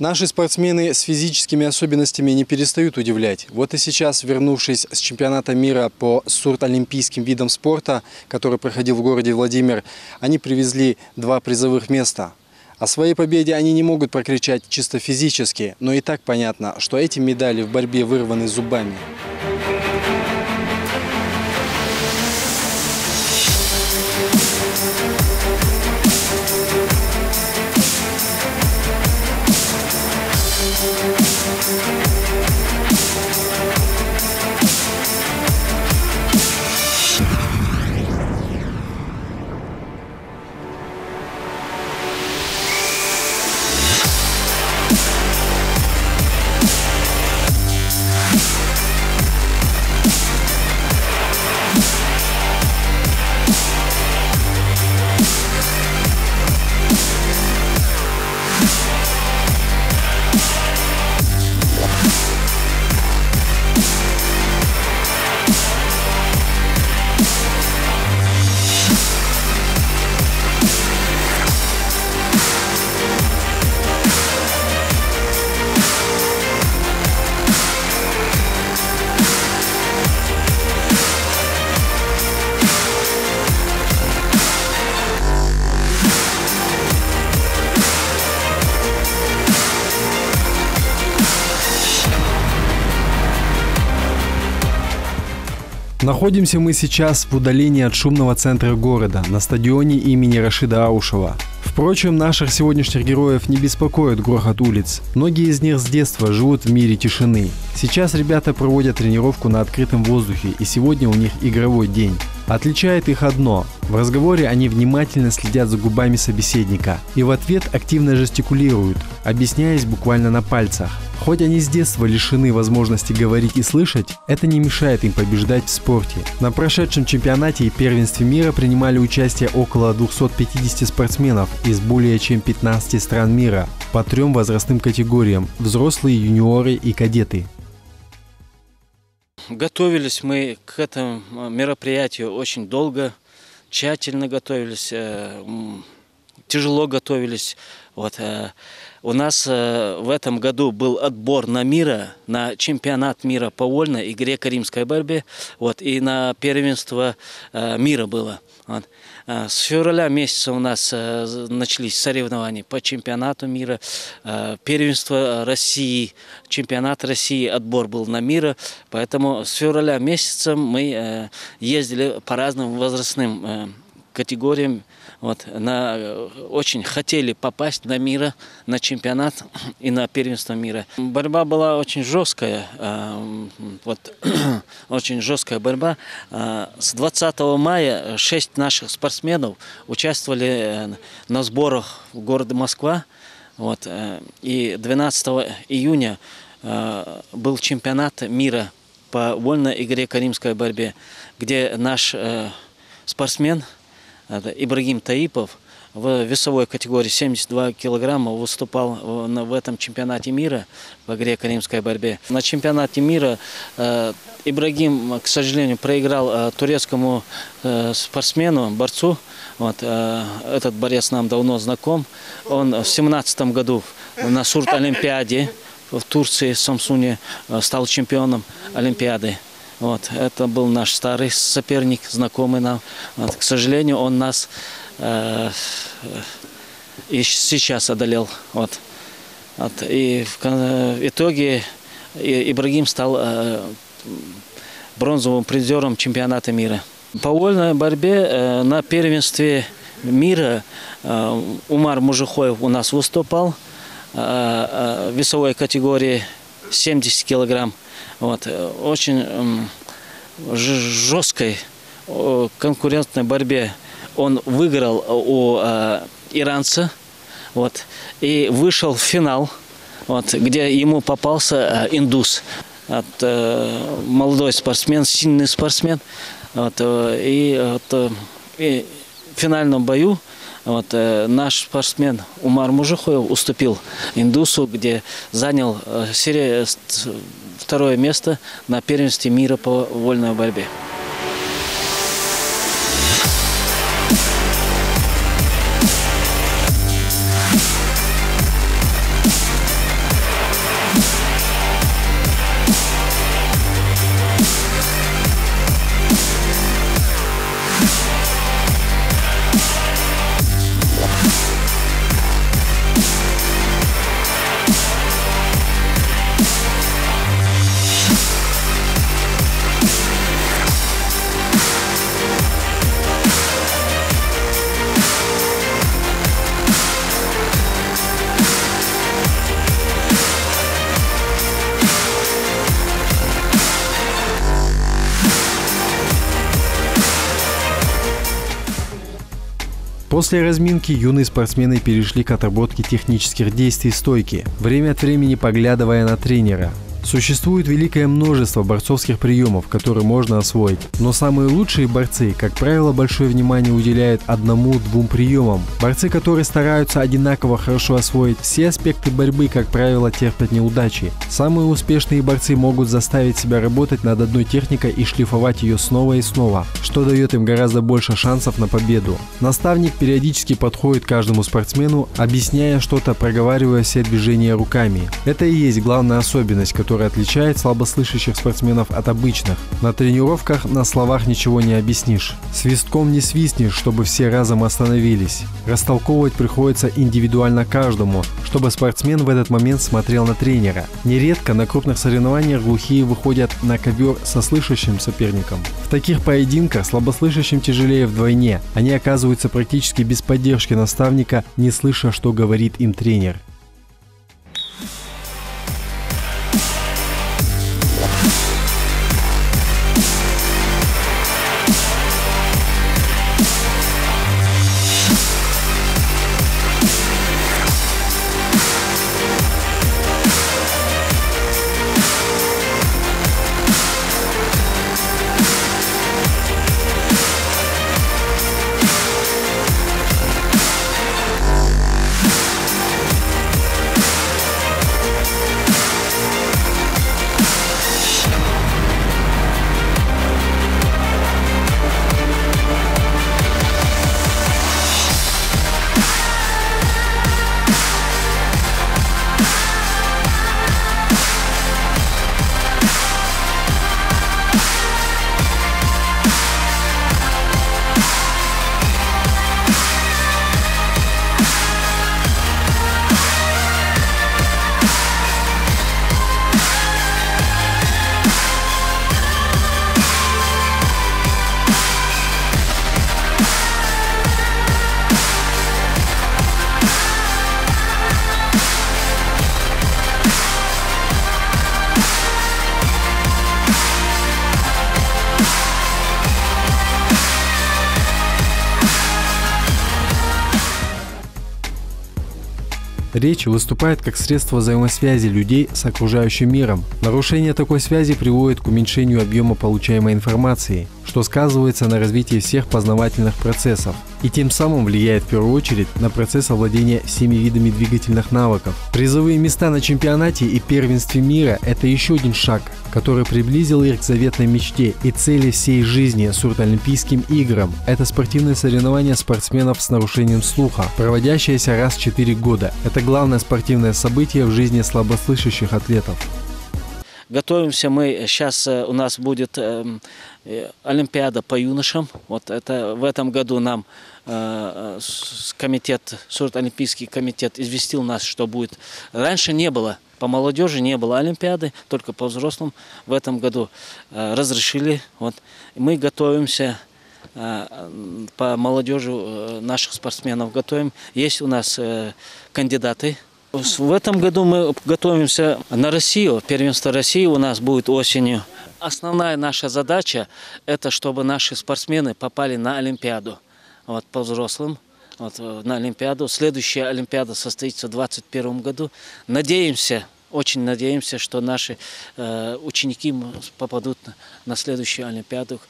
Наши спортсмены с физическими особенностями не перестают удивлять. Вот и сейчас, вернувшись с чемпионата мира по сурдолимпийским видам спорта, который проходил в городе Владимир, они привезли 2 призовых места. О своей победе они не могут прокричать чисто физически, но и так понятно, что эти медали в борьбе вырваны зубами. Находимся мы сейчас в удалении от шумного центра города, на стадионе имени Рашида Аушева. Впрочем, наших сегодняшних героев не беспокоит грохот улиц. Многие из них с детства живут в мире тишины. Сейчас ребята проводят тренировку на открытом воздухе, и сегодня у них игровой день. Отличает их одно – в разговоре они внимательно следят за губами собеседника и в ответ активно жестикулируют, объясняясь буквально на пальцах. Хоть они с детства лишены возможности говорить и слышать, это не мешает им побеждать в спорте. На прошедшем чемпионате и первенстве мира принимали участие около 250 спортсменов из более чем 15 стран мира по 3 возрастным категориям – взрослые, юниоры и кадеты. Готовились мы к этому мероприятию очень долго, тщательно готовились, тяжело готовились. У нас в этом году был отбор на чемпионат мира по вольной и греко-римской борьбе, и на первенство мира было. С февраля месяца у нас начались соревнования по чемпионату мира, первенство России, чемпионат России, отбор был на мира. Поэтому с февраля месяца мы ездили по разным возрастным категориям. Очень хотели попасть на мира, на чемпионат и на первенство мира. Борьба была очень жесткая, очень жесткая борьба. С 20 мая 6 наших спортсменов участвовали на сборах в городе Москва. И 12 июня был чемпионат мира по вольной и греко-римской борьбе, где наш спортсмен Ибрагим Таипов в весовой категории 72 килограмма выступал в этом чемпионате мира по греко-римской борьбе. На чемпионате мира Ибрагим, к сожалению, проиграл турецкому спортсмену, борцу. Этот борец нам давно знаком. Он в 2017 году на сурдолимпиаде в Турции, в Самсуне, стал чемпионом Олимпиады. Это был наш старый соперник, знакомый нам. К сожалению, он нас и сейчас одолел. И в итоге Ибрагим стал бронзовым призером чемпионата мира. По вольной борьбе на первенстве мира Умар Мужихоев у нас выступал в весовой категории 70 килограмм. Очень жесткой конкурентной борьбе он выиграл у иранца, и вышел в финал, где ему попался индус. Молодой спортсмен, сильный спортсмен. И в финальном бою наш спортсмен Умар Мужихоев уступил индусу, где занял 2-е место на первенстве мира по вольной борьбе. После разминки юные спортсмены перешли к отработке технических действий стойки, время от времени поглядывая на тренера. Существует великое множество борцовских приемов, которые можно освоить, но самые лучшие борцы, как правило, большое внимание уделяют одному-двум приемам. Борцы, которые стараются одинаково хорошо освоить все аспекты борьбы, как правило, терпят неудачи. Самые успешные борцы могут заставить себя работать над одной техникой и шлифовать ее снова и снова, что дает им гораздо больше шансов на победу. Наставник периодически подходит к каждому спортсмену, объясняя что-то, проговаривая все движения руками. Это и есть главная особенность, которая отличает слабослышащих спортсменов от обычных. На тренировках на словах ничего не объяснишь. Свистком не свистнешь, чтобы все разом остановились. Растолковывать приходится индивидуально каждому, чтобы спортсмен в этот момент смотрел на тренера. Нередко на крупных соревнованиях глухие выходят на ковер со слышащим соперником. В таких поединках слабослышащим тяжелее вдвойне. Они оказываются практически без поддержки наставника, не слыша, что говорит им тренер. Речь выступает как средство взаимосвязи людей с окружающим миром. Нарушение такой связи приводит к уменьшению объема получаемой информации, что сказывается на развитии всех познавательных процессов и тем самым влияет в первую очередь на процесс овладения всеми видами двигательных навыков. Призовые места на чемпионате и первенстве мира – это еще один шаг, который приблизил их к заветной мечте и цели всей жизни – сурдоолимпийским играм. Это спортивные соревнования спортсменов с нарушением слуха, проводящиеся раз в 4 года. Это главное спортивное событие в жизни слабослышащих атлетов. Готовимся мы, сейчас у нас будет Олимпиада по юношам. Вот это в этом году нам сурдоолимпийский комитет известил нас, что будет. Раньше не было, по молодежи не было Олимпиады, только по взрослым. В этом году разрешили. Вот. Мы готовимся по молодежи, наших спортсменов готовим. Есть у нас кандидаты. В этом году мы готовимся на Россию. Первенство России у нас будет осенью. Основная наша задача – это чтобы наши спортсмены попали на Олимпиаду. Вот, по взрослым, вот, на Олимпиаду. Следующая Олимпиада состоится в 2021 году. Надеемся, очень надеемся, что наши ученики попадут на следующую Олимпиаду.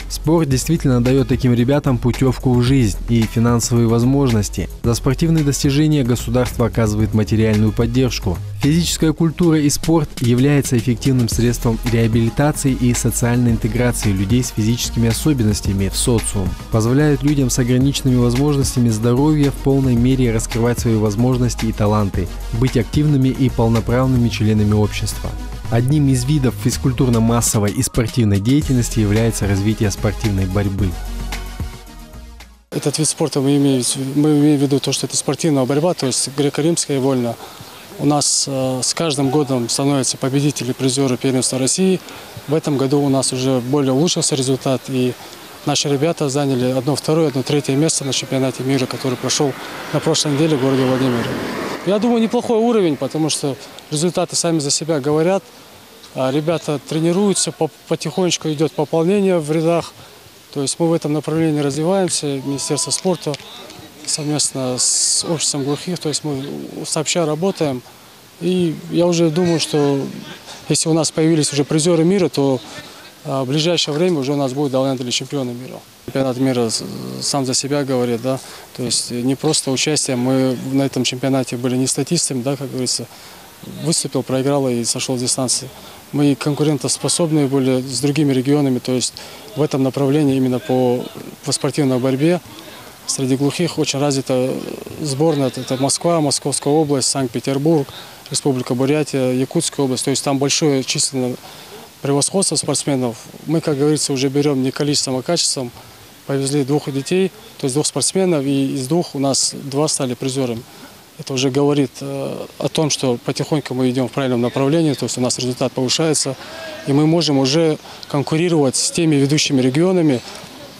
Спорт действительно дает таким ребятам путевку в жизнь и финансовые возможности. За спортивные достижения государство оказывает материальную поддержку. Физическая культура и спорт является эффективным средством реабилитации и социальной интеграции людей с физическими особенностями в социум. Позволяет людям с ограниченными возможностями здоровья в полной мере раскрывать свои возможности и таланты, быть активными и полноправными членами общества. Одним из видов физкультурно-массовой и спортивной деятельности является развитие спортивной борьбы. Этот вид спорта мы имеем в виду то, что это спортивная борьба, то есть греко-римская и вольная. У нас с каждым годом становятся победители, призеры первенства России. В этом году у нас уже более улучшился результат, и наши ребята заняли 1, 2, 1, 3 место на чемпионате мира, который прошел на прошлой неделе в городе Владимире. Я думаю, неплохой уровень, потому что результаты сами за себя говорят. Ребята тренируются, потихонечку идет пополнение в рядах. То есть мы в этом направлении развиваемся, Министерство спорта совместно с обществом глухих, то есть мы сообща работаем. И я уже думаю, что если у нас появились уже призеры мира, то в ближайшее время уже у нас будут довольно-таки чемпионы мира. Чемпионат мира сам за себя говорит, да, то есть не просто участие, мы на этом чемпионате были не статистами, да, как говорится, выступил, проиграл и сошел с дистанции. Мы конкурентоспособные были с другими регионами, то есть в этом направлении именно по спортивной борьбе среди глухих очень развита сборная, это Москва, Московская область, Санкт-Петербург, Республика Бурятия, Якутская область, то есть там большое численное превосходство спортсменов. Мы, как говорится, уже берем не количеством, а качеством. Повезли 2 детей, то есть 2 спортсменов, и из 2 у нас 2 стали призерами. Это уже говорит о том, что потихоньку мы идем в правильном направлении, то есть у нас результат повышается, и мы можем уже конкурировать с теми ведущими регионами.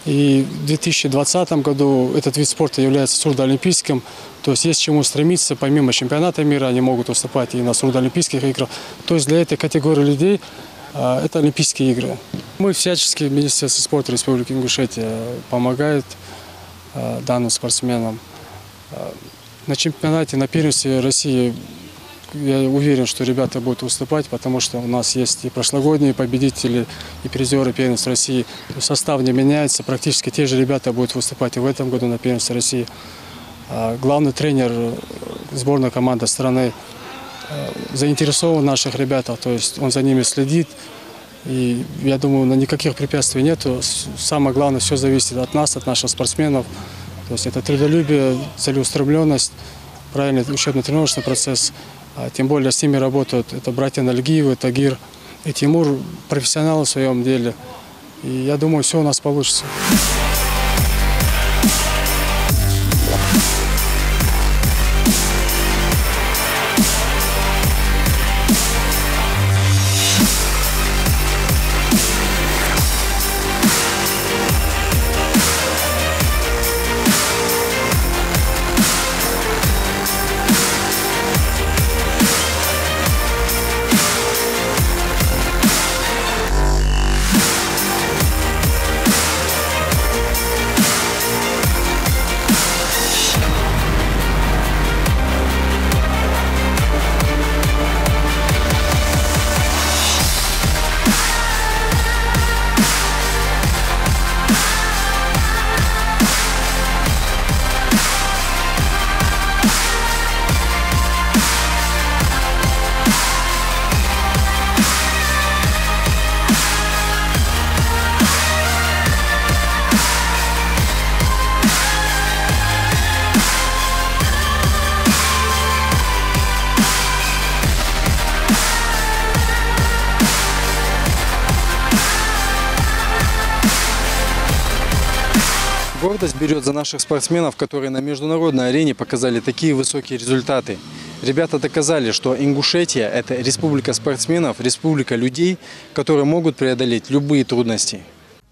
И в 2020 году этот вид спорта является сурдоолимпийским, то есть есть к чему стремиться, помимо чемпионата мира, они могут выступать и на сурдоолимпийских играх. То есть для этой категории людей это Олимпийские игры. Мы всячески, Министерство спорта Республики Ингушетия помогает данным спортсменам. На чемпионате, на первенстве России я уверен, что ребята будут выступать, потому что у нас есть и прошлогодние победители, и призеры первенства России. Состав не меняется, практически те же ребята будут выступать и в этом году на первенстве России. Главный тренер сборной команды страны заинтересован в наших ребятах, то есть он за ними следит. И я думаю, на никаких препятствий нету. Самое главное, все зависит от нас, от наших спортсменов. То есть это трудолюбие, целеустремленность, правильный учебно-тренировочный процесс. Тем более с ними работают это братья Нальгиевы, Тагир и Тимур, профессионалы в своем деле. И я думаю, все у нас получится. Гордость берет за наших спортсменов, которые на международной арене показали такие высокие результаты. Ребята доказали, что Ингушетия – это республика спортсменов, республика людей, которые могут преодолеть любые трудности.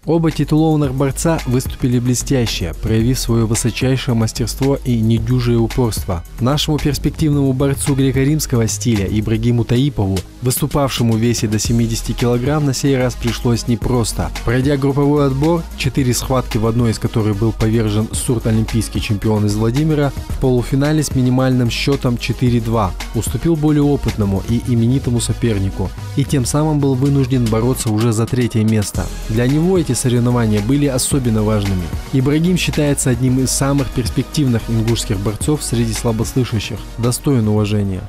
Оба титулованных борца выступили блестяще, проявив свое высочайшее мастерство и недюжие упорство. Нашему перспективному борцу греко-римского стиля Ибрагиму Таипову, выступавшему в весе до 70 кг, на сей раз пришлось непросто. Пройдя групповой отбор, 4 схватки, в одной из которых был повержен сурдоолимпийский чемпион из Владимира, в полуфинале с минимальным счетом 4-2 уступил более опытному и именитому сопернику, и тем самым был вынужден бороться уже за 3-е место. Для него эти соревнования были особенно важными. Ибрагим считается одним из самых перспективных ингушских борцов среди слабослышащих, достоин уважения.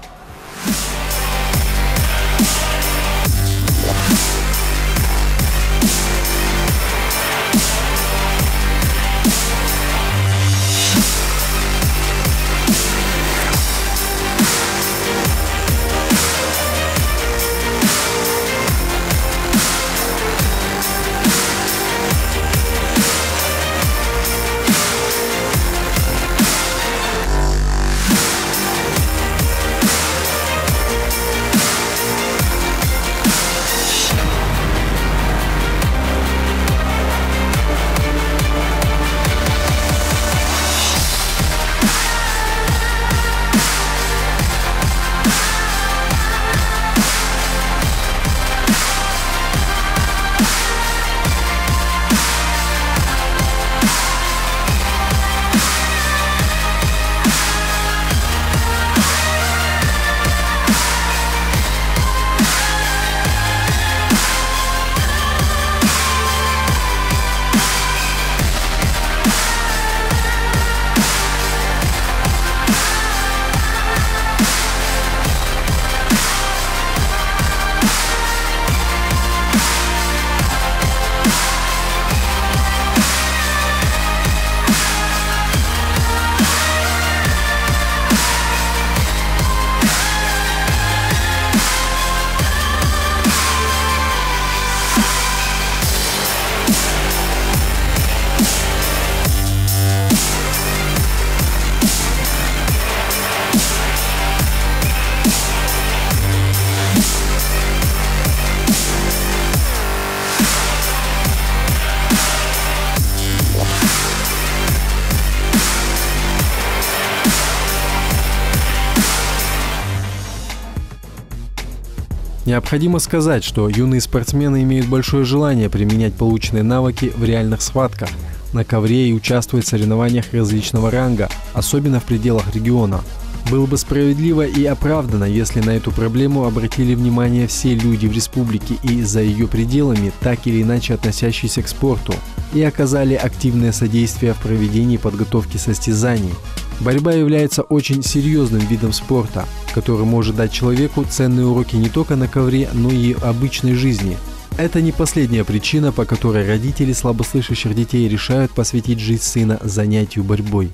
Необходимо сказать, что юные спортсмены имеют большое желание применять полученные навыки в реальных схватках, на ковре и участвовать в соревнованиях различного ранга, особенно в пределах региона. Было бы справедливо и оправдано, если на эту проблему обратили внимание все люди в республике и за ее пределами, так или иначе относящиеся к спорту, и оказали активное содействие в проведении подготовки состязаний. Борьба является очень серьезным видом спорта, который может дать человеку ценные уроки не только на ковре, но и в обычной жизни. Это не последняя причина, по которой родители слабослышащих детей решают посвятить жизнь сына занятию борьбой.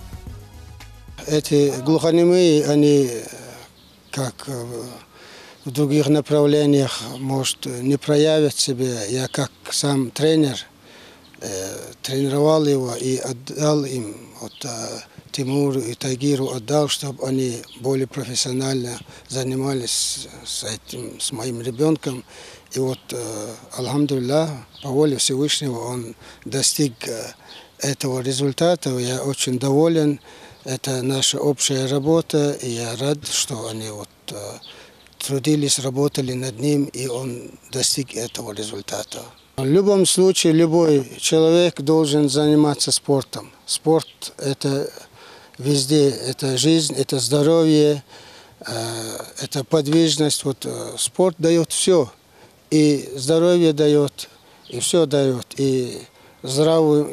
Эти глухонемые, они, как в других направлениях, может, не проявят себя. Я как сам тренер тренировал его и отдал им, Тимуру и Тагиру отдал, чтобы они более профессионально занимались с моим ребенком. И алхамдулиллах, по воле Всевышнего он достиг этого результата. Я очень доволен. Это наша общая работа, и я рад, что они трудились, работали над ним, и он достиг этого результата. В любом случае, любой человек должен заниматься спортом. Спорт – это везде, это жизнь, это здоровье, это подвижность. Спорт дает все, и здоровье дает, и все дает, и здравую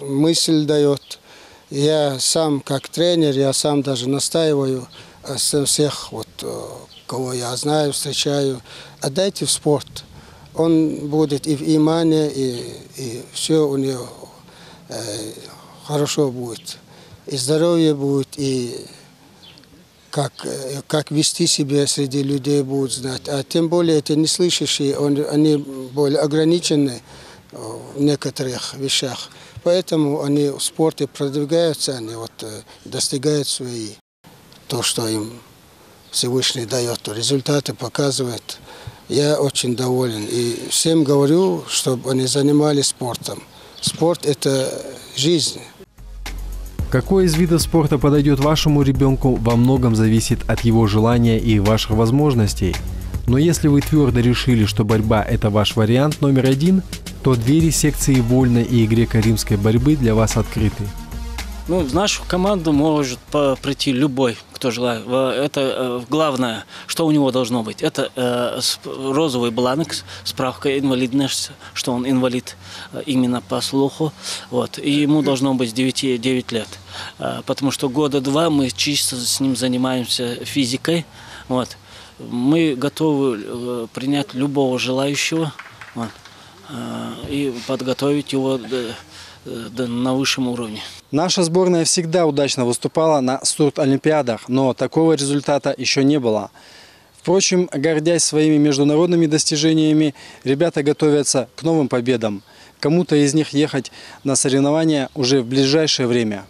мысль дает. Я сам, как тренер, я сам даже настаиваю со всех, кого я знаю, встречаю, отдайте в спорт. Он будет и в имане, и все у него хорошо будет. И здоровье будет, и как вести себя среди людей будут знать. А тем более это неслышащие, они более ограничены в некоторых вещах. Поэтому они в спорте продвигаются, они достигают то, что им Всевышний дает, результаты показывает. Я очень доволен. И всем говорю, чтобы они занимались спортом. Спорт – это жизнь. Какой из видов спорта подойдет вашему ребенку, во многом зависит от его желания и ваших возможностей. Но если вы твердо решили, что борьба – это ваш вариант номер один, то двери секции вольной и греко-римской борьбы для вас открыты. В нашу команду может прийти любой, кто желает. Это главное, что у него должно быть. Это розовый бланк, справка инвалидности, что он инвалид именно по слуху. И ему должно быть 9 лет. Потому что года 2 мы чисто с ним занимаемся физикой. Мы готовы принять любого желающего и подготовить его на высшем уровне. Наша сборная всегда удачно выступала на сурдолимпиадах, но такого результата еще не было. Впрочем, гордясь своими международными достижениями, ребята готовятся к новым победам. Кому-то из них ехать на соревнования уже в ближайшее время.